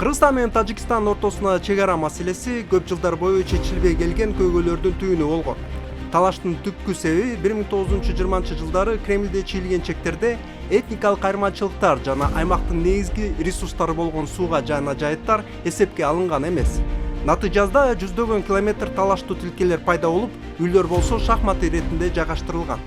Кыргызстан менен Тажикстан ортосуна чек ара маселеси көп жылдар бою чечилбей келген көйгөйлөрдүн түйүнү болгон. Талаштын түпкү себеби 1920 жылдары Кремлде чийилген чектерде этникалык айырмачылыктар жана аймактын негизги ресурстары болгон сууга жана жайыттар эсепке алынган эмес. Натыйжада жүздөгөн километр талаштуу тилкелер пайда болуп, үйлөр болсо шахмат иретинде жайгаштырылган.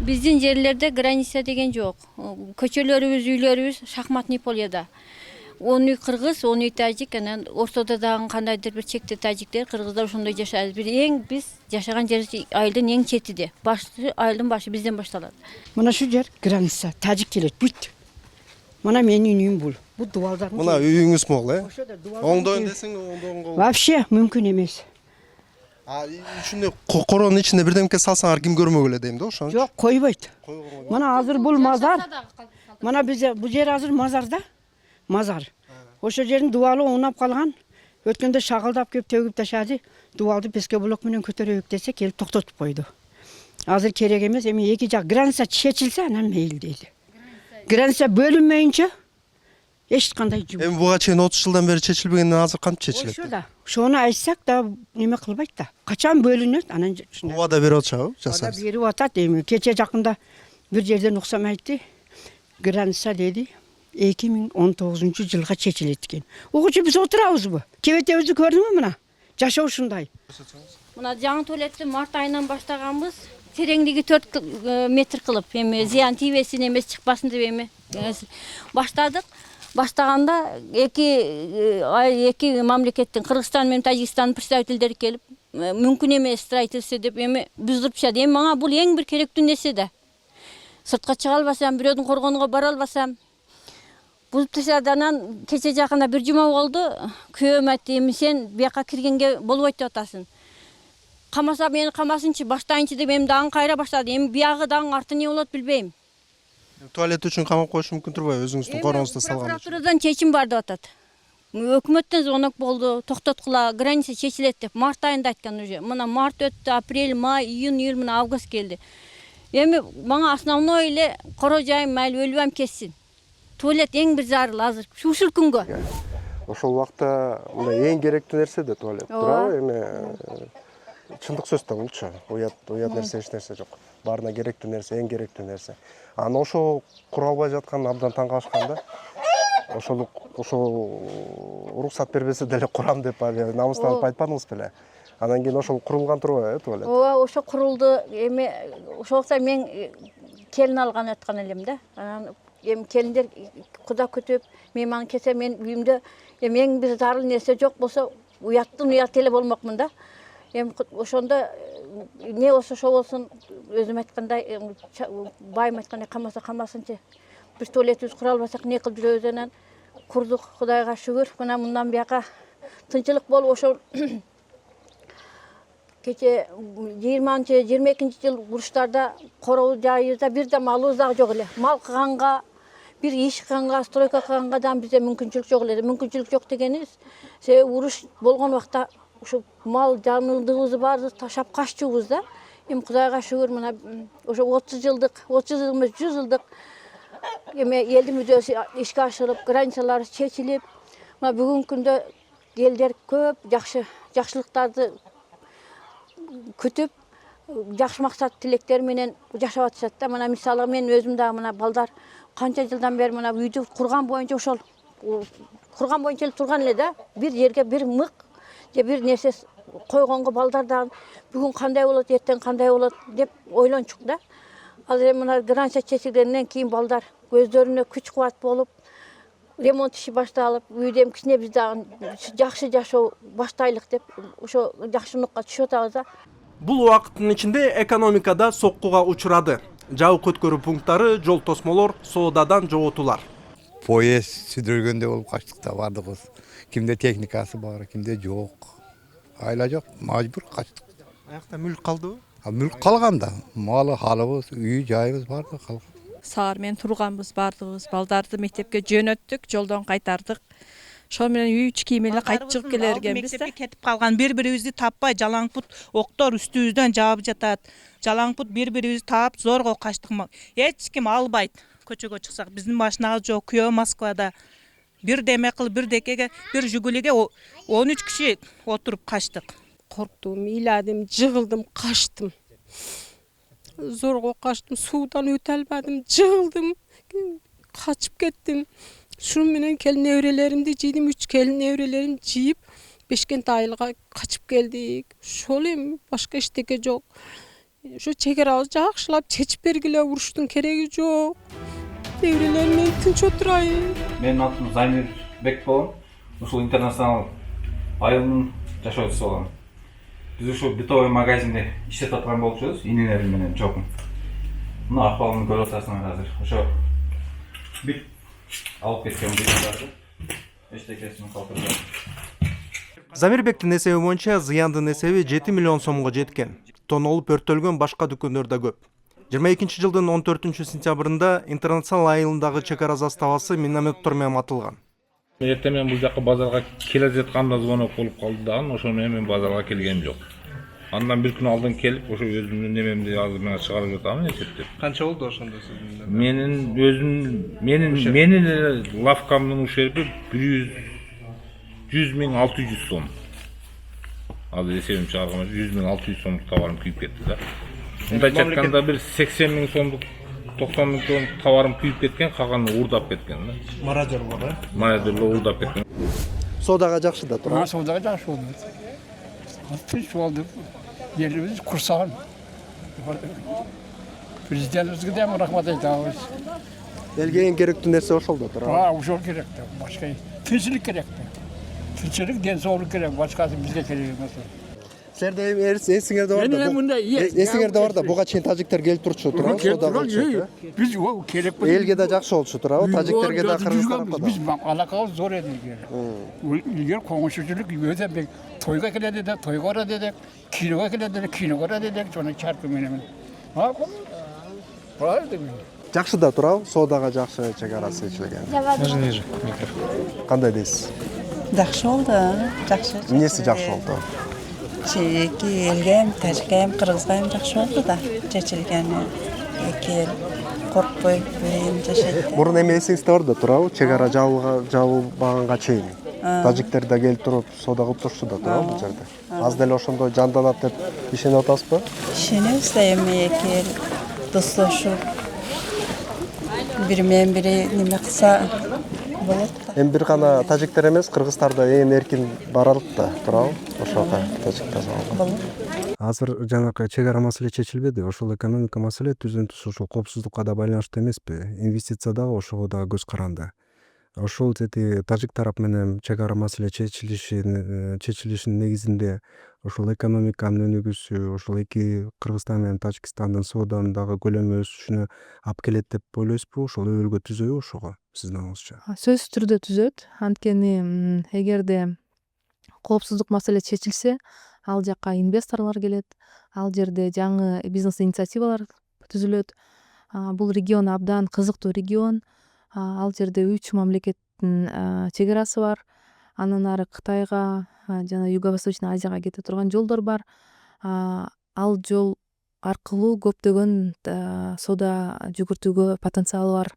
Биздин жерлерде граница деген жок. Көчөлөрүбүз, үйлөрүбүз шахматный поледа. 10 кыргыз, 10 тажик, анан ортодо дагы кандайдыр бир чекте тажиктер, кыргыздар ошондой жашайбыз. Биз жашаган жер айылдын эң четиде. Айылдын башы бизден башталат. Мына шу жер граница, тажик келет, бүт. Мына менин үйүм бул. Бул дубалдардын. Мына үйүңүз могул, Оңдойн десең, оңдоонго. Вообще мүмкүн эмес. Ушуну коронун ичинде бирдемке салсаңар ким көрмөгүл эле дейм да, ошончу. Жок, койбойт. Мына азыр бул мазар. Мына бул жер азыр мазар да. Мазар. Ошо жердин дубалы оңнап калган. Өткөндө шагылдап кеп төгүп ташады. Дубалды песке блок менен көтөрөйүк десе, келип токтотуп койду. Азыр керек эмес, эми эки жак граница чечилсе, анан мейли дейли. Граница бөлүнмөйүнчө эч кандай жок. Эми буга чейин 30 жылдан бери чечилбегенден азыр кантип чечилет? Ошо да. Ошону айтсак да неме кылбайт да. Качан бөлүнөт, анан Убада берип атышабы? Убада берип атат. Эми кече жакында бир жерден уксам айтты. Граница деди 2019 жылга чечилет экен. Угучу биз отурабызбы? Кебетебизди көрдүңбү мына? Жашоо ушундай. Мына жаңы туалетти март айынан баштаганбыз. Тереңдиги 4 метр кылып, эми зыян тийбесин эмес чыкпасын деп эми баштадык. Баштаганда эки мамлекеттин, Кыргызстан менен Тажикстандын представительдери келип, мүмкүн эмес строительство деп эми буздурупчат. Эми мага бул эң бир керектүү нерсе да. Сыртка чыга албасам, бирөөдүн коргонуна бара албасам, бузуп ташады. Анан кече жакында бир жума болду. Күйөөм айтты, эми сен бияка киргенге болбойт деп атасың. Камаса мени камасынчы, баштайынчы деп эми дагы кайра баштады. Эми биягы дагы арты эмне болот билбейм. Туалет үчүн камап коюш мүмкүн турбайбы, өзүңүздүн короңузда салган? Прокуратурадан чечим бар деп атат. Өкмөттөн звонок болду, токтоткула, граница чечилет деп. Март айында айткан уже. Мына март өттү, апрель, май, июнь, июль, мына август келди. Эми мага основной эле коро жайым майыл өлбөм кессин. Туалет эң бир зарыл азыр ушул күнгө. Ошол убакта мындай эң керектүү нерсе да туалет. Туурабы? Эми чындык сөз да булчу. Уят нерсе эч нерсе жок. Баарына керектүү нерсе, эң керектүү нерсе. Аны ошо кура албай жаткан абдан таң калышкан да. Ошол уруксат бербесе деле курам деп намыстанып айтпадыңыз беле? Анан кийин ошол курулган турбайбы, туалет? Ооба, ошо курулду. Эми ошол убакта мен келин алган аткан элем да. Анан эми келиндер куда күтүп, мейман келсе мен үйүмдө эми эң бир зарыл нерсе жок болсо, уят эле болмокмун да. Эми ошондо не болсо ошо болсун, өзүм айткандай, байым айткандай камаса камасынчы. Биз туалетибизди кура албасак не кылып жүрөбүз, анан курдук, Кудайга шүгүр. Мына мындан бияка тынчылык болуп ошол кече 20-22 жыл уруштарда короо жайыбызда бир да малыбыз дагы жок эле. Мал кылганга, бир иш кылганга, стройка кылганга да бизде мүмкүнчүлүк жок эле. Мүмкүнчүлүк жок дегенибиз, себеби уруш болгон убакта ушу мал жанылдыгыбызды баарыбыз ташап каччубуз да. Эми Кудайга шүгүр, мына ошо 30 жылдык эмес 100 жылдык эми элдин мүдөөсү ишке ашырып, границалар чечилип, мына бүгүнкү күндө элдер көп жакшылыктарды күтүп, жакшы максат тилектер менен жашап атышат да. Мына мисалы мен өзүм дагы мына балдар канча жылдан бери мына үйдү курган боюнча ошол курган боюнча эле турган эле да. Бир жерге бир мык же бир нерсе койгонго балдар дагы бүгүн кандай болот, эртең кандай болот деп ойлончук да. Азыр мына граница чечилгенден кийин балдар көздөрүнө күч кубат болуп, ремонт иши башталып, үйдө кичине биз дагы жакшы жашоо баштайлык деп ошо жакшы нукка түшүп атабыз да. Бул убакыттын ичинде экономикада соккуга учурады. Жабык өткөрүү пункттары, жол тосмолор соодадан жоготулар. Поезд сүдүргөндө болуп качтык да бардыгыбыз. Кимде техникасы бар, кимде жок. Айла жок, мажбур качтык. Аякта мүлк калдыбы? Мүлк калган да. Малы, халыбыз, үй жайыбыз барды калган. Саар менен турганбыз бардыгыбыз. Балдарды мектепке жөнөттүк, жолдон кайтардык. Ошол менен үй ич кийим эле кайтып чыгып келер экенбиз да. Мектепке кетип калган бири-бирибизди таппай жалаңпут октор үстүбүздөн жаап жатат. Жалаңпут бири-бирибизди таап зорго качтык. Эч ким албайт. Көчөгө чыксак биздин машинабыз жок, күйөө Москвада. Бир деме кылып бир декеге, бир жүгүлүгө 13 киши отуруп качтык. Корктум, ыйладым, жыгылдым, качтым. Зорго качтым, суудан өтө албадым, жыгылдым, качып кеттим. Шуну менен келин неберелеримди жийдим, 3 келин неберелерим жийип, Бешкент айылга качып келдик. Ошол эми башка эчтеке жок. Ошо чегерабызды жакшылап чечип бергиле, уруштун кереги жок. Неберелерим менен тынч отурайын. Менин атым Замир Бекболон. Ушул интернационал айылынын жашоочусу болом. Биз ушул бытовой магазинде иштеп аткан болчубуз, инелерим менен чогум. Мына акыбалымды көрүп атасыңар азыр. Ошо бүт алып кеткен бутулдарды эчтекесин калтырды. Замирбектин эсеби боюнча зыяндын эсеби 7 миллион сомго жеткен. Тонолуп өртөлгөн башка дүкөндөр да көп. 22-жылдын 14-сентябрында Интернационал айылындагы чек ара заставасы минометтор менен атылган. Эртең мен бул жакка базарга келе жатканда звонок болуп калды дагы, ошол менен мен базарга келгем жок. Андан бир күн алдын келип, ошо өзүмдүн немемди азыр мен чыгарып жатамын эсептеп. Канча болду ошондо сиздин? Менин лавкамдын ушерби 100 миң 600 сом. Азыр эсебим чыгарган 100 миң 600 сомдук товарым күйүп кетти да. Мындай чакканда бир 80 миң сомдук 90 миң сомдук товарым күйүп кеткен, калганы уурдап кеткен да. Марадёрлор, Марадёрлор уурдап кеткен. Соодага жакшы да турат. Соодага жакшы болду. Тынч болду. Элибиз курсаган. Президентибизге да рахмат айтабыз. Элге эң керектүү нерсе ошол да турат. Ошол керек да. Башка тынччылык керек да. Тынччылык, ден соолук керек. Башкасы бизге керек эмес. Силерде эсиңерде бар да. Эсиңерде бар да, буга чейин тажиктер келип турчу турат, соодага болчу. Биз керек. Элге да жакшы болчу турат, тажиктерге да, кыргыздарга да. Биз алакабыз зор эди. Илгер коңушучулук өтө бек тойго келеди да, тойго бара дедик, киного келеди да, киного бара дедик, жана чарпы менен. Правда мен. Жакшы да турат, соодага жакшы чек арасы чечилген. Кандай дейсиз? Жакшы болду, жакшы. Эмнеси жакшы болду? Эки элге эми тажикка эми кыргызга эми жакшы болду да, чечилгени. Эки эл коркпой эми жашайт. Мурун эми эсиңизде бар да турабы, чек ара жабылбаганга чейин. Тажиктер да келип туруп соода кылып турчу да турабы бул жерде. Аз деле ошондой жанданат деп ишенип атасызбы? Ишенебиз да эми эки эл достошуп бири менен бири неме кылса болот да. Эми бир гана тажиктер эмес, кыргыздар да ээн эркин бара алат да турабы? Ошого тажиктер Болот. Азыр жанакы чек ара маселе чечилбеди. Ошол экономика маселе түзүнтүсү ушул коопсуздукка да байланыштуу эмеспи? Инвестиция дагы ошого да көз каранды. Ошол тажик тарап менен чек ара маселе чечилишинин негизинде ошол экономиканын өнүгүүсү, ошол эки Кыргызстан менен Тажикстандын сооданын дагы көлөмү өсүшүнө алып келет деп ойлойсузбу? Ошол өбөлгө түзөбү ошого сиздин оңуңузча? Сөзсүз түрдө түзөт. Анткени эгерде коопсуздук маселе чечилсе, ал жакка инвесторлор келет, ал жерде жаңы бизнес инициативалар түзүлөт. Бул регион абдан кызыктуу регион. Ал жерде 3 мамлекеттин чек арасы бар. Андан ары Кытайга жана Юго-Восточный Азияга кете турган жолдор бар. Ал жол аркылуу көптөгөн соода жүгүртүүгө потенциалы бар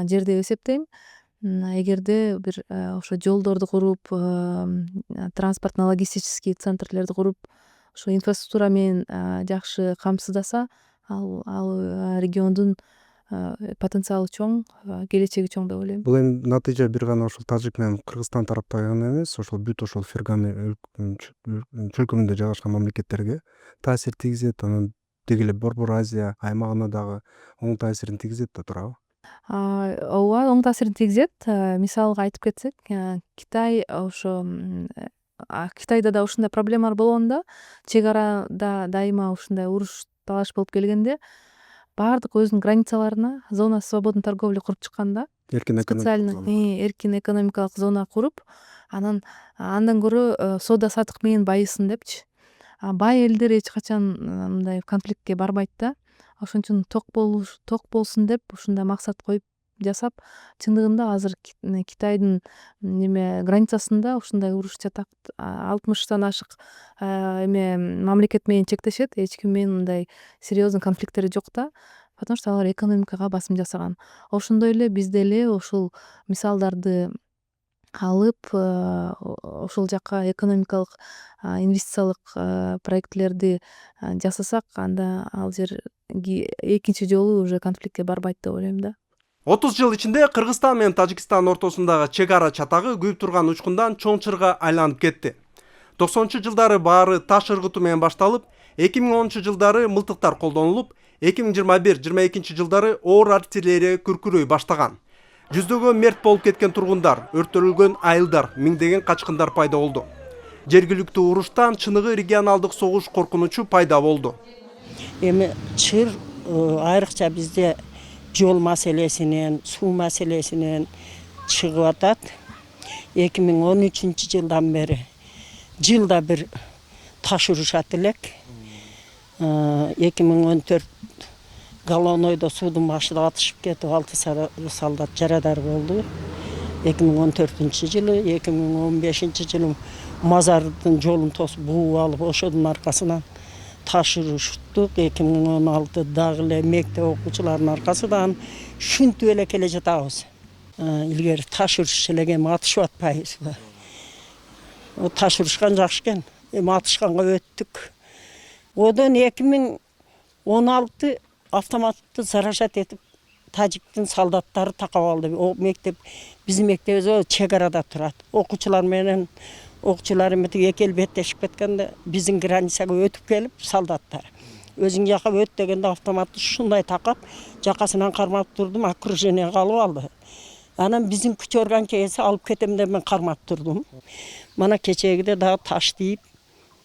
жер деп эсептейм. Эгерде бир ошо жолдорду куруп, транспортно-логистический центрлерди куруп, ошо инфраструктура менен жакшы камсыздаса, ал региондун потенциалы чоң, келечеги чоң деп ойлойм. Бул эми натыйжа бир гана ошол Тажик менен Кыргызстан тарапта гана эмес, ошол бүт ошол Фергана чөлкөмүндө жайгашкан мамлекеттерге таасир тийгизет. Анан деги эле Борбор Азия аймагына дагы оң таасирин тийгизет да турабы? Ооба, оң таасирин тийгизет. Мисалга айтып кетсек, Китай ошо Китайда да ушундай проблемалар болгондо, чек арада дайыма ушундай уруш талаш болуп келгенде, баардык өзүнүн границаларына зона свободной торговли куруп чыкканда, специальный эркин экономикалык зона куруп, андан көрө соода сатык менен байысын депчи. Бай элдер эч качан мындай конфликтке барбайт да. Ошон үчүн ток болсун деп ушундай максат коюп жасап, чындыгында азыр Китайдын неме границасында ушундай уруш жатак 60 ашык эме мамлекет менен чектешет, эч ким менен мындай серьезный конфликттери жок да, потому что алар экономикага басым жасаган. Ошондой эле биз деле ушул мисалдарды алып, ошол жака экономикалык инвестициялык проектлерди жасасак, анда ал жер экинчи жолу уже конфликтке барбайт деп ойлойм да. 30 жыл ичинде Кыргызстан менен Тажикстан ортосундагы чек ара чатагы күйүп турган учкундан чоң чырга айланып кетти. 90-жылдары баары таш ыргытуу менен башталып, 2010-жылдары мылтыктар колдонулуп, 2021-22 жылдары оор артиллерия күркүрөй баштаган. Жүздөгөн мерт болуп кеткен тургундар, өрттөлгөн айылдар, миңдеген качкындар пайда болду. Жергиликтүү уруштан чыныгы регионалдык согуш коркунучу пайда болду. Эми чыр айрыкча бизде жол маселесинен, суу маселесинен чыгып атат. 2013-жылдан бери жылда бир таш урушат элек. 2014 Галонойдо судун башында атышып кетип 6 солдат жарадар болду. 2014-жылы, 2015-жылы Мазардын жолун тосуп бууп алып, ошодун аркасынан таш уруштук. 2016 дагы эле мектеп окуучуларынын аркасынан шүнтүп эле келе жатабыз. Илгери таш урушчу элек эми атышып атпайбызбы? Таш урушкан жакшы экен. Эми атышканга өттүк. Одан 2016 автоматты заражать этип тажиктин солдаттары такап алды. О мектеп, биздин мектебибиз чек арада турат. Окуучулар менен окуучулар эки эл беттешип кеткенде биздин границага өтүп келип солдаттар. Өзүң жака өт дегенде автоматты ушундай такап, жакасынан кармап турдум, окружениеге алып алды. Анан биздин күч орган келсе алып кетем деп мен кармап турдум. Мана кечегиде дагы таш тийип,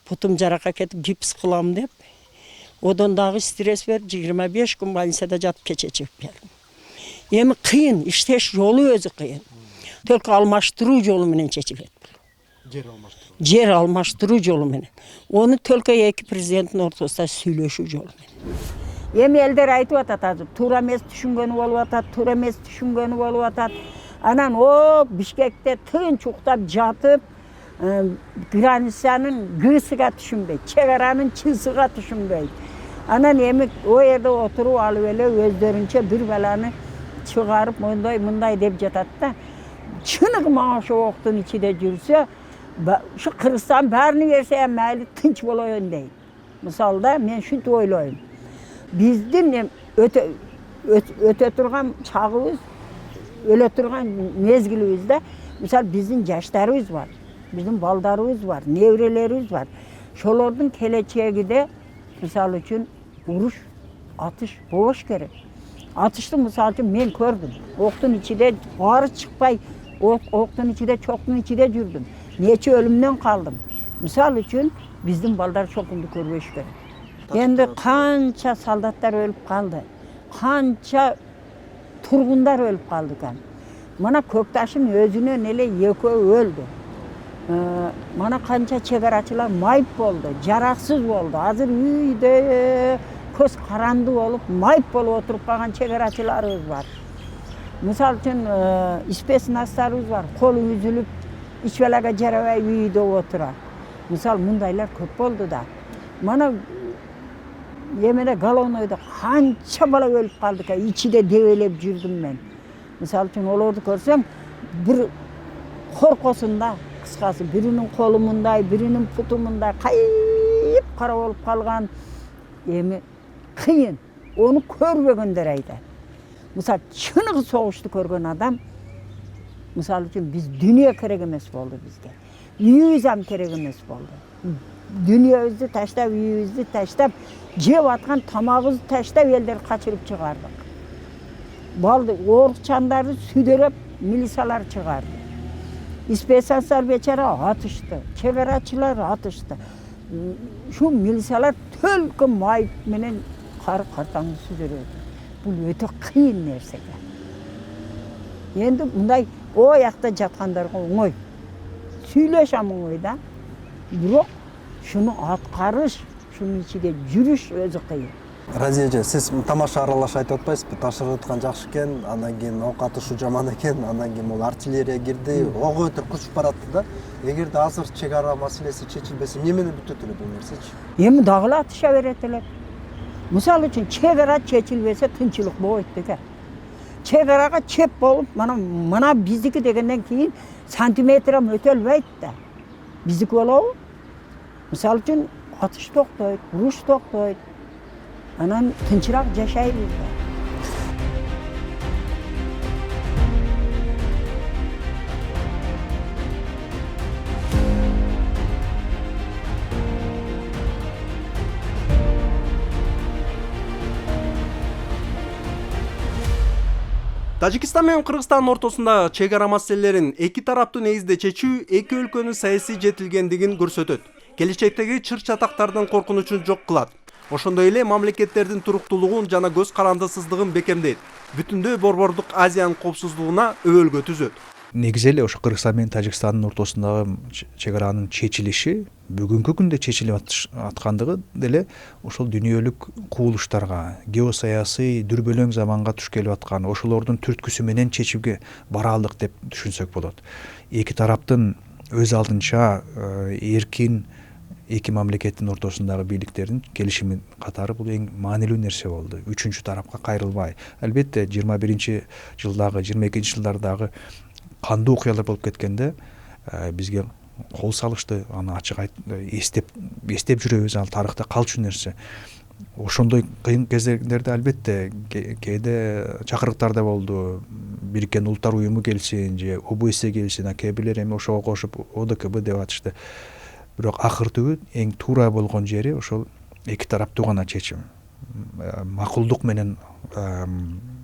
путум жаракат кетип гипс кылам деп. Одан дагы стресс берип 25 күн больницада жатып кече чыгып келдим. Эми кыйын, иштеш жолу өзү кыйын. Только алмаштыруу жолу менен чечилет. Жер алмаштыруу жолу менен. Оны только эки президенттин ортосунда сүйлөшүү жолу менен. Эми элдер айтып атат азыр, туура эмес түшүнгөнү болуп атат, туура эмес түшүнгөнү болуп атат. Анан Бишкекте тынч уктап жатып, границанын гысыга түшүнбөйт, чек аранын чысыга түшүнбөйт. Анан эми о жерде отуруп алып эле өздөрүнчө бир баланы чыгарып мындай деп жатат да. Чыныгы мага ошо октун ичинде жүрсө, ушу Кыргызстан баарыны берсе майли тынч болоюн дейт. Мисалда мен ушинтип ойлойм. Биздин өтө турган чагыбыз, өлө турган мезгилибизде, мисалы биздин жаштарыбыз бар, биздин балдарыбыз бар, неберелерибиз бар. Шолордун келечегиде мисалы үчүн уруш, атыш болуш керек. Атышты мисалы үчүн мен көрдүм. Октун ичинде баары чыкпай, октун ичинде, чоктун ичинде жүрдүм. Нече өлүмдөн калдым. Мисалы үчүн биздин балдар чокунду көрбөш керек. Енді қанша солдаттар өліп қалды, қанша тұрғындар өліп қалды екен. Мана Көкташын өзінен еле екеуі өлді. Мана қанша чекарачылар майып болды, жарақсыз болды. Азыр үйде көз қаранды болып, майып болып отырып қалған чекарачыларымыз бар. Мысал үшін спецнастарымыз бар, қолы үзіліп, ишвалага жарабай үйде отырар. Мысал мұндайлар көп болды да. Мана Емене Галонойда қанша бала өліп қалды ка, ичиде дебелеп жүрдім мен. Мисалы үшін оларды көрсем, бір қорқосында, қысқасы, бірінің қолы мындай, бірінің пұты мындай, қайып қара болып қалған, еме қиын. Оны көрбегендер айтады. Мысалы, шынығы соғышты көрген адам, мысалы үшін біз дүние керек емес болды бізге. Үйізам керек емес болды. Дүниебізді таштап, үйімізді таштап, жеп атқан тамағымызды таштап елдер қашырып шығардық. Балды орықчандарды сүдеріп, милисалар шығарды. Спецнастар бечара атышты, чекарачылар атышты. Шу милисалар төлкі майып менен қартаңды сүдереді. Бұл өте қиын нәрсеге. Енді мұндай ояқта жатқандарға оңой. Сүйлешам оңойда. Бирок шуну аткарыш, шунун ичинде жүрүш өзү кыйын. Разия эже, сиз тамаша аралаш айтып атпайсызбы? Ташырып аткан жакшы экен, андан кийин ок атышуу жаман экен, андан кийин бул артиллерия кирди, ок өтүп көчүп баратты да. Эгерде азыр чек ара маселеси чечилбесе, эмне менен бүтөт эле бул нерсечи? Эми дагы атыша берет эле. Мисалы үчүн чек ара чечилбесе тынчылык болбойт беке. Чек арага чеп болуп, мына биздики дегенден кийин сантиметрам өтөлбөйт да. Биздики болобу? Мисалы үчүн атыш токтойт, уруш токтойт. Анан тынчыраак жашайбыз да. Тажикстан менен Кыргызстандын ортосундагы чек ара маселелерин эки тараптуу негизде чечүү эки өлкөнүн саясий жетилгендигин көрсөтөт. Келечектеги чыр-чатактардын коркунучун жок кылат. Ошондой эле мамлекеттердин туруктуулугун жана көз карандысыздыгын бекемдейт. Бүтүндөй Борбордук Азиянын коопсуздугуна өбөлгө түзөт. Негизи эле ошо Кыргызстан менен Тажикстандын ортосундагы чек аранын чечилиши бүгүнкү күндө чечилип аткандыгы деле ошол дүйнөлүк кубулуштарга, геосаясий дүрбөлөң заманга туш келип аткан ошолордун түрткүсү менен чечүүгө бара алдык деп түшүнсөк болот. Эки тараптын өз алдынча эркин эки мамлекеттин ортосундагы бийликтердин келишими катары бул эң маанилүү нерсе болду. Үчүнчү тарапка кайрылбай. Албетте 21-жылдагы, 22-жылдардагы кандуу окуялар болуп кеткенде бизге кол салышты, аны ачык эстеп жүрөбүз, ал тарыхта калчу нерсе. Ошондой кыйын кездерде албетте кээде чакырыктар да болду. Бириккен Улуттар уюму келсин же ОБСЕ келсин, кээ бирлер эми ошого кошуп ОДКБ деп атышты. Бирок акыр түбү эң туура болгон жери ошол эки тараптуу гана чечим. Макулдук менен,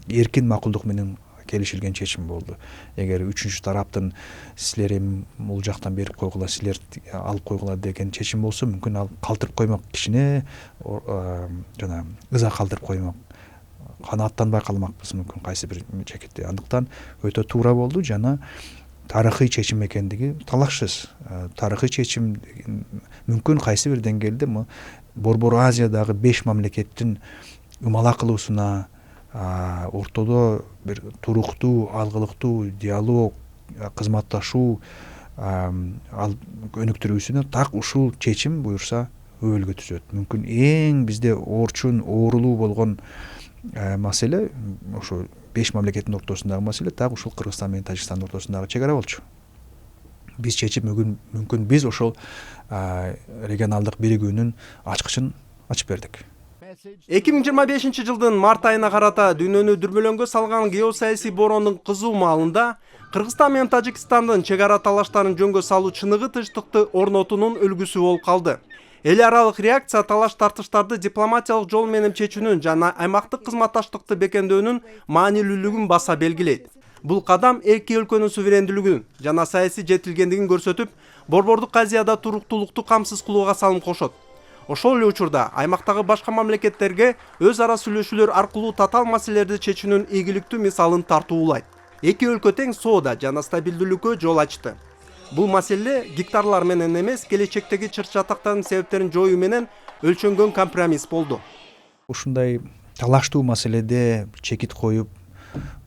эркин макулдук менен келишилген чечим болду. Эгер үчүнчү тараптын силер эми бул жактан берип койгула, силер алып койгула деген чечим болсо, мүмкүн ал калтырып коймок, кичине жана ыза калтырып коймок, канааттанбай калмакпыз мүмкүн кайсы бир чекитте. Андыктан өтө туура болду жана тарыхый чечим экендиги талашсыз. Тарыхый чечим мүмкүн кайсы бир деңгээлде Борбор Азиядагы 5 мамлекеттин ымала кылуусуна, ортодо бир туруктуу, алгылыктуу диалог, кызматташуу өнүктүрүүсүнө так ушул чечим буюрса өбөлгө түзөт. Мүмкүн эң бизде орчун, оорулуу болгон маселе ошо 5 мамлекеттин ортосундагы маселе так ушул Кыргызстан менен Тажикстандын ортосундагы чек ара болчу. Биз чечип мүмкүн биз ошол регионалдык биригүүнүн ачкычын ачып бердик. 2025-жылдын март айына карата дүйнөнү дүрбөлөңгө салган геосаясий бороондун кызуу маалында Кыргызстан менен Тажикстандын чек ара талаштарын жөнгө салуу чыныгы тынчтыкты орнотуунун үлгүсү болуп калды. Эл аралык реакция талаш тартыштарды дипломатиялык жол менен чечүүнүн жана аймактык кызматташтыкты бекемдөөнүн маанилүүлүгүн баса белгилейт. Бул кадам эки өлкөнүн суверендүүлүгүн жана саясий жетилгендигин көрсөтүп, Борбордук Азияда туруктуулукту камсыз кылууга салым кошот. Ошол эле учурда аймактагы башка мамлекеттерге өз ара сүйлөшүүлөр аркылуу татаал маселелерди чечүүнүн ийгиликтүү мисалын тартуулайт. Эки өлкө тең соода жана стабилдүүлүккө жол ачты. Бул маселе гектарлар менен эмес, келечектеги чыр-чатактардын себептерин жоюу менен өлчөнгөн компромисс болду. Ушундай талаштуу маселеде чекит коюп,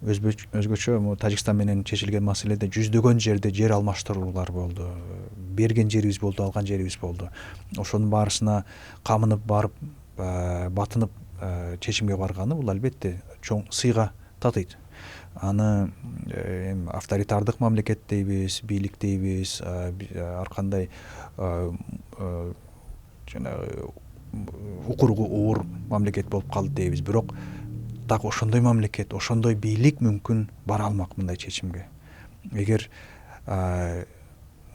өзгөчө Тажикстан менен чечилген маселеде жүздөгөн жерде жер алмаштыруулар болду. Берген жерибиз болду, алган жерибиз болду. Ошонун баарысына камынып барып, батынып чечимге барганы бул албетте чоң сыйга татыйт. Аны авторитардык мамлекет дейбиз, бийлик дейбиз, ар кандай укургу оор мамлекет болуп калды дейбиз. Бирок так ошондой мамлекет, ошондой бийлик мүмкүн бара алмак мындай чечимге. Эгер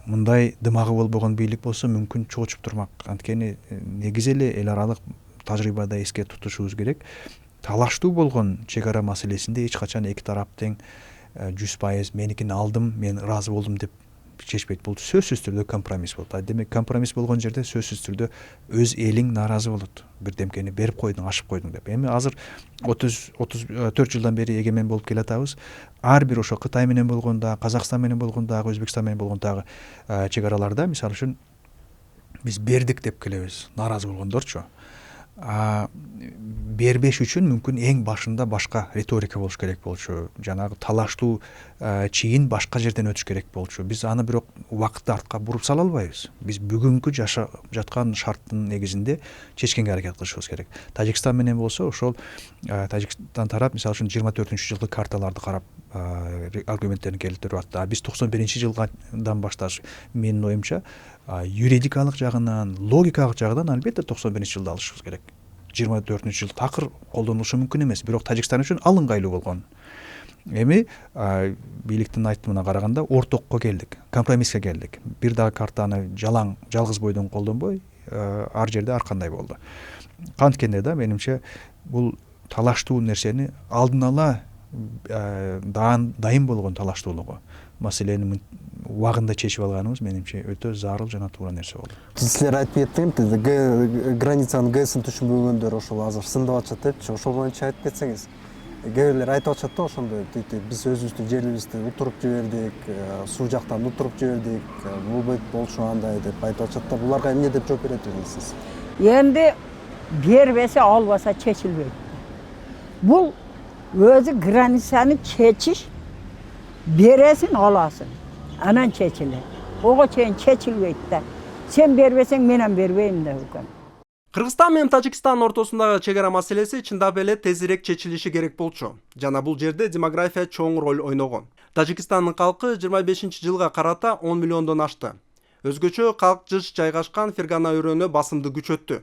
мындай дымагы болбогон бийлик болсо мүмкүн чоочуп турмак. Анткени негизи эле эл аралык тажрыйбада эске тутушубуз керек. Талаштуу болгон чек ара маселесинде эч качан эки тарап тең 100% меникин алдым, мен ыраазы болдум деп чечпейт. Бул сөзсүз түрдө компромисс болот. Демек компромисс болгон жерде сөзсүз түрдө өз элиң нааразы болот. Бирдемкени берип койдуң, ашып койдуң деп. Эми азыр 34 жылдан бери эгемен болуп келатабыз. Ар бир ошо Кытай менен болгондо, Казакстан менен болгондо, Өзбекстан менен болгондо чек араларда мисалы үчүн биз бердик деп келебиз, нааразы болгондорчу. бербеш үчүн мүмкүн эң башында башка риторика болуш керек болчу. Жанагы талаштуу чийин башка жерден өтүш керек болчу. Биз аны бирок убакытты артка буруп сала албайбыз. Биз бүгүнкү жашап жаткан шарттын негизинде чечкенге аракет кылышыбыз керек. Тажикстан менен болсо ошол Тажикстан тарап мисалы үчүн 24-жылкы карталарды карап аргументтерин келтирип атты. Биз 91-жылдан башташ менин оюмча юридикалык жагынан, логикалык жагынан албетте 91-жылды алышыбыз керек. 24-жыл такыр колдонулушу мүмкүн эмес, бирок Тажикстан үчүн алынгайлуу болгон. Эми бийликтин айтымына караганда ортокко келдик, компромисске келдик. Бир дагы картаны жалгыз бойдон колдонбой, ар жерде ар кандай болду. Канткенде да менимче бул талаштуу нерсени алдын ала дайым болгон талаштуулугу маселени убагында чечип алганыбыз менимче өтө зарыл жана туура нерсе болду. Силер айтып кеттиңиз, границанын ГСин түшүнбөгөндөр ошол азыр сындап атышат депчи, ошол боюнча айтып кетсеңиз. Кээ бирлер айтып атышат да ошондой, биз өзүбүздүн жерибизди утуруп жибердик, суу жактан утуруп жибердик, бул бет болчу андай деп айтып атышат да. Буларга эмне деп жооп бересиз сиз? Endi berбесе албаса чечилбейт. Бул өзү границаны чечиш, бересин аласың. Анан чечилет. Ого чейин чечилбейт да. Сен бербесең менен бербейм да укам. Кыргызстан менен Тажикстан ортосундагы чек ара маселеси чындап эле тезирээк чечилиши керек болчу. Жана бул жерде демография чоң роль ойногон. Тажикстандын калкы 25-жылга карата 10 миллиондон ашты. Өзгөчө калк жыш жайгашкан Фергана өрөөнү басымды күчөттү.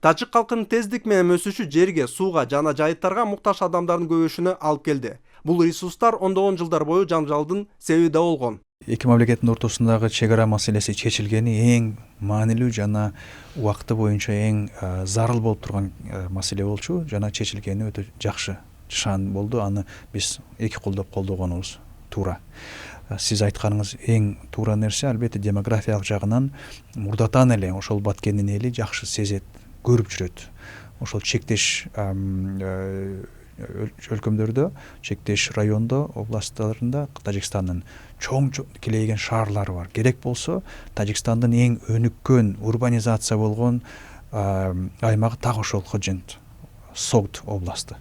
Тажик калкынын тездик менен өсүшү жерге, сууга жана жайыттарга муктаж адамдардын көбөйүшүнө алып келди. Бул ресурстар ондогон жылдар бою жаңжалдын себеби да болгон. Эки мамлекеттин ортосундагы чек ара маселеси чечилгени эң маанилүү жана убакыты боюнча эң зарыл болуп турган маселе болчу жана чечилгени өтө жакшы шан болду. Аны биз эки колдоп колдогонубуз туура. Сиз айтканыңыз эң туура нерсе, албетте демографиялык жагынан мурдатан эле ошол баткендин эли жакшы сезет, көрүп жүрөт. Ошол чектеш өлкөмдөрдө, чектеш райондо, областтарында Тажикстандын чоң килейген шаарлары бар. Керек болсо Тажикстандын эң өнүккөн урбанизация болгон аймагы так ошол Ходжент, Согд областы.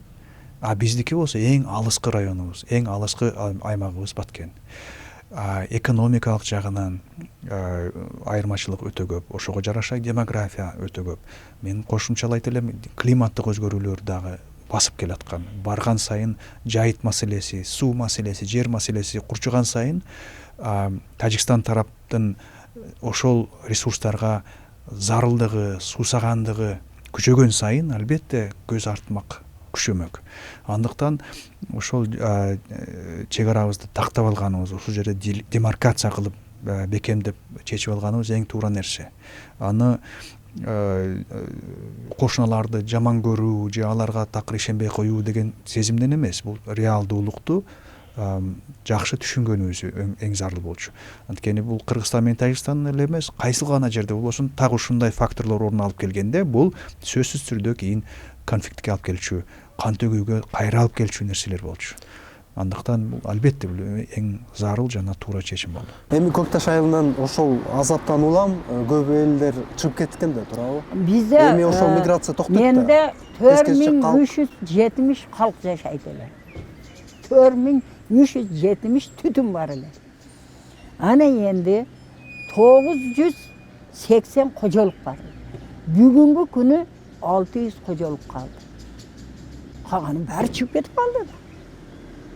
Биздики болсо эң алыскы районубуз, эң алыскы аймагыбыз Баткен. Экономикалык жагынан айырмачылык өтө көп. Ошого жараша демография өтө көп. Мен кошумчалайт элем, климаттык өзгөрүүлөр дагы басып келаткан. Барган сайын жайыт маселеси, суу маселеси, жер маселеси курчуган сайын Тажикстан тараптын ошол ресурстарга зарылдыгы, суусагандыгы күчөгөн сайын албетте көз артмак күчөмөк. Андыктан ошол чек арабызды тактап алганыбыз, ушул жерде демаркация кылып бекемдеп чечип алганыбыз эң туура нерсе. Аны кошуналарды жаман көрүү же аларга такыр ишенбей коюу деген сезимден эмес, бул реалдуулукту жакшы түшүнгөнүбүз эң зарыл болчу. Анткени бул Кыргызстан менен Тажикстан эле эмес, кайсыл гана жерде болбосун так ушундай факторлор орун алып келгенде бул сөзсүз түрдө кийин конфликтке алып келчү, кан төгүүгө кайра алып келчү нерселер болчу. Андыктан бул албетте бул эң зарыл жана туура чечим болду. Эми Көкташ айылынан ошол азаптан улам көп элдер чыгып кеткен да, туурабы? Бизде эми ошол миграция токтоп да. Менде 4370 калк жашайт эле. 4370 түтүн бар эле. Ана энди 980 кожолук бар. Бүгүнгү күнү 600 кожолук калды. Калганын баары чыгып кетип калды.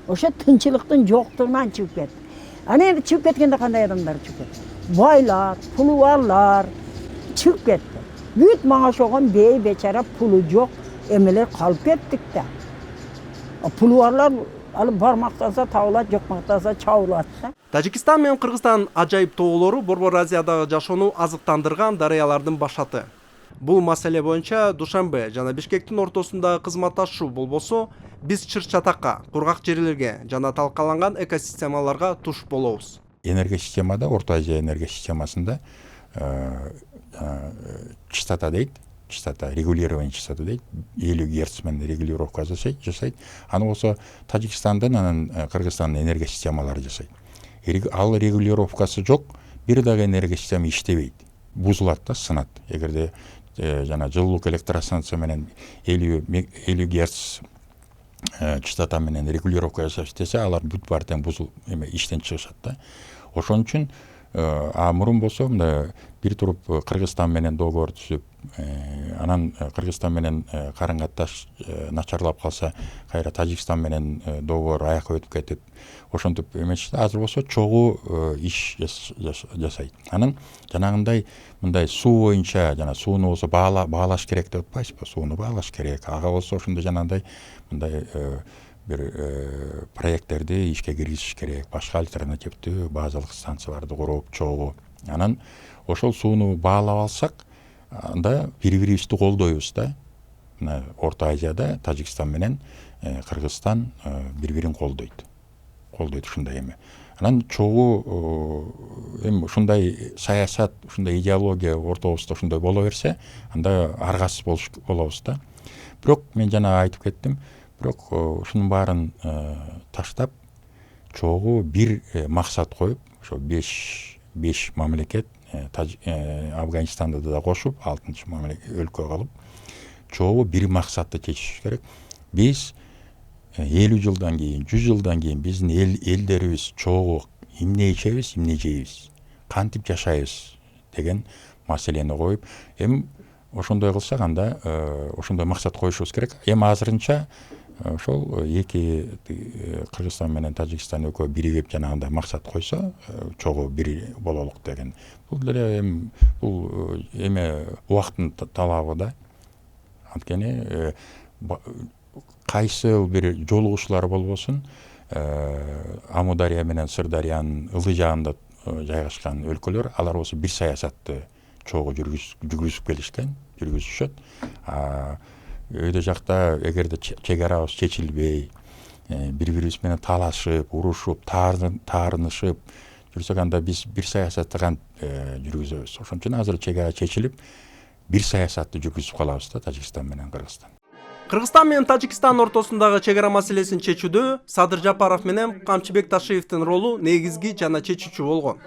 Ошо тынчылыктын жоктугунан чыгып кетти. Ана энди чыгып кеткенде кандай адамдар чыгып кетти? Байлар, пулу барлар чыгып кетти. Бүт мага ошогон бей бечара пулу жок эмелер калып кеттик да. Пулу барлар алып бармактаса табылат, жок мактаса чабылат да. Тажикстан менен Кыргызстан ажайып тоолору Борбор Азиядагы жашоону азыктандырган дарыялардын башаты. Бул маселе боюнча Душанбе жана Бишкектин ортосундагы кызматташуу болбосо, биз чыр-чатакка, кургак жерлерге жана талкаланган экосистемаларга туш болобуз. Энергосистемада, Орто Азия энергосистемасында частота дейт, частота, регулирование частота дейт, 50 Гц менен регулировка жасайт. Аны болсо Тажикстандын, анан Кыргызстандын энергосистемалары жасайт. Ал регулировкасы жок, бир дагы энергосистема иштебейт. Бузулат да, сынат. Эгерде жана жылуулук электростанция менен 50 Гц частота менен регулировка жасаш десе, алар бүт баары тең бузулуп иштен чыгышат да. Ошон үчүн мурун болсо мындай бир туруп Кыргызстан менен договор түзүп, анан Кыргызстан менен карым катнаш начарлап калса, кайра Тажикстан менен договор аякка өтүп кетип, ошентип эмечти. Азыр болсо чогуу иш жасайт. Анан жанагындай мындай суу боюнча, жана сууну болсо баалаш керек деп атпайсызбы? Сууну баалаш керек. Ага болсо ошондой жанагындай мындай бир проекттерди ишке киргизиш керек. Башка альтернативдүү базалык станцияларды куруп чогуу. Анан ошол сууну баалап алсак, анда бири-бирибизди колдойбуз да. Мына Орто Азияда Тажикстан менен Кыргызстан бири-бирин колдойт ушундай эме. Анан чогуу эми ушундай саясат, ушундай идеология ортобузда ушундай боло берсе, анда аргасыз болобуз да. Бирок мен жана айтып кеттим, бирок ушунун баарын таштап, чогуу бир максат коюп, ошо 5 мамлекет, Афганистанды да кошуп, 6-чы өлкө кылып, чогуу бир максатты чечиш керек. Биз 50 жылдан кийин, 100 жылдан кийин биздин элдерибиз чогуу эмне ичебиз, эмне жейбиз, кантип жашайбыз деген маселени коюп, эми ошондой кылсак, анда ошондой максат коюшубуз керек. Эми азырынча ошол эки Кыргызстан менен Тажикстан экөө биригип жанагындай максат койсо, чогуу бир бололук деген. Бул деле бул эме убакыттын талабы да. Анткени кайсы бир жолугушуулар болбосун, Амудария менен Сырдарыянын ылдый жагында жайгашкан өлкөлөр, алар болсо бир саясатты чогуу жүргүзүп келишкен, жүргүзүшөт. Өйдө жакта эгерде чек арабыз чечилбей, бири-бирибиз менен талашып, урушуп, таарынышып жүрсөк, анда биз бир саясатты кантип жүргүзөбүз. Ошон үчүн азыр чек ара чечилип, бир саясатты жүргүзүп калабыз да, Тажикстан менен Кыргызстан. Кыргызстан менен Тажикстан ортосундагы чек ара маселесин чечүүдө Садыр Жапаров менен Камчыбек Ташиевдин ролу негизги жана чечүүчү болгон.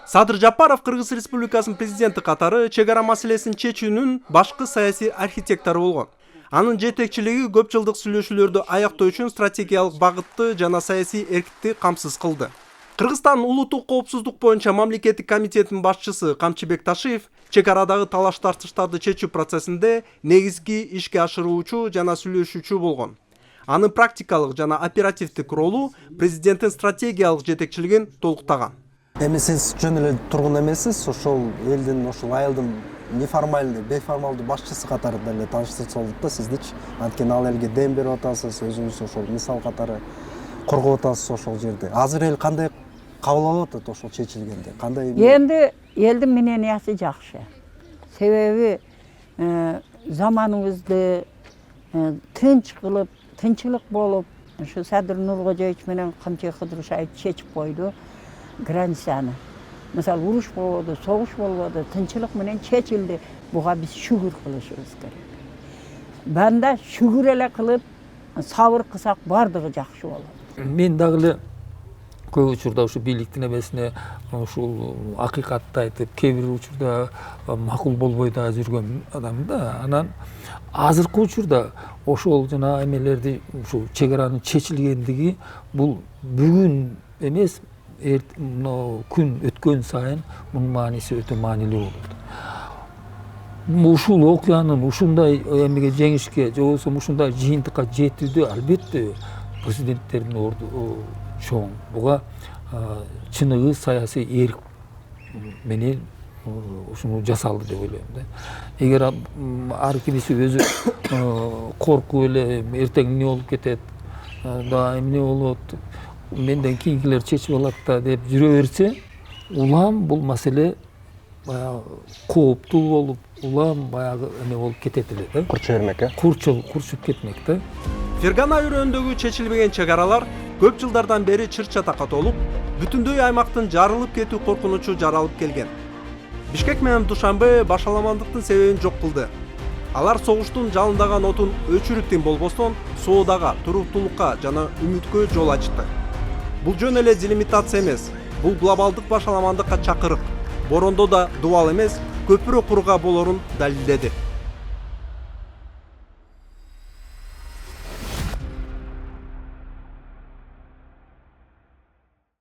Садыр Жапаров Кыргыз Республикасынын президенти катары чек ара маселесин чечүүнүн башкы саясий архитектору болгон. Анын жетекчилиги көп жылдык сүйлөшүүлөрдү аяктоо үчүн стратегиялык багытты жана саясий эркиндикти камсыз кылды. Кыргызстан улуттук коопсуздук боюнча мамлекеттик комитетинин башчысы Камчыбек Ташиев чек арадагы талаш тартыштарды чечүү процессинде негизги ишке ашыруучу жана сүйлөшүүчү болгон. Анын практикалык жана оперативдик ролу президенттин стратегиялык жетекчилигин толуктаган. Эми сиз жөн эле тургун эмессиз, ошол элдин, ошол айылдын неформальный, бейформалдуу башчысы катары деле тааныштырса болот да сиздичи. Анткени ал элге дем берип атасыз, өзүңүз ошол мисал катары коргоп атасыз ошол жерде. Азыр эл кандай кабыл алып атат ошол чечилгенде? Кандай? Эми элдин менениясы жакшы. Себеби заманыбызды тынч кылып, тынчылык болуп, ушу Садыр Нуркожоевич менен Камчыбек Кыдырышев чечип койду границаны. Мисалы уруш болбоду, согуш болбоду, тынчылык менен чечилди. Буга биз шүгүр кылышыбыз керек. Банда шүгүр эле кылып, сабыр кылсак бардыгы жакшы болот. Мен дагы эле көп учурда ушу бийликтин эмесине ушул акыйкатты айтып, кээ бир учурда макул болбой да жүргөн адам да. Анан азыркы учурда ошол жана эмелерди, ушул чек аранын чечилгендиги бул бүгүн эмес, күн өткөн сайын мунун мааниси өтө маанилүү болот. Ушул окуянын ушундай эмеге жеңишке, же болбосо ушундай жыйынтыкка жетүүдө албетте президенттердин орду чоң. Буга чыныгы саясий эрк менен ушуну жасалды деп ойлойм да. Эгер ар кимиси өзү коркуп эле эртең эмне болуп кетет, да эмне болот, менден кийинкилер чечип алат да деп жүрө берсе, улам бул маселе баягы кооптуу болуп, улам баягы эме болуп кетет эле да. Курчуп бермек, курчуп кетмек да. Фергана өрөөндөгү чечилбеген чек аралар көп жылдардан бери чыр-чатакка толуп, бүтүндөй аймактын жарылып кетүү коркунучу жаралып келген. Бишкек менен Душанбе башаламандыктын себебин жок кылды. Алар согуштун жалындаган отун өчүрүктен болбостон соодага, туруктуулукка жана үмүткө жол ачты. Бул жөн эле делимитация эмес, бул глобалдык башаламандыкка чакырык. Борондо да дубал эмес, көпүрө курууга болорун далилдеди.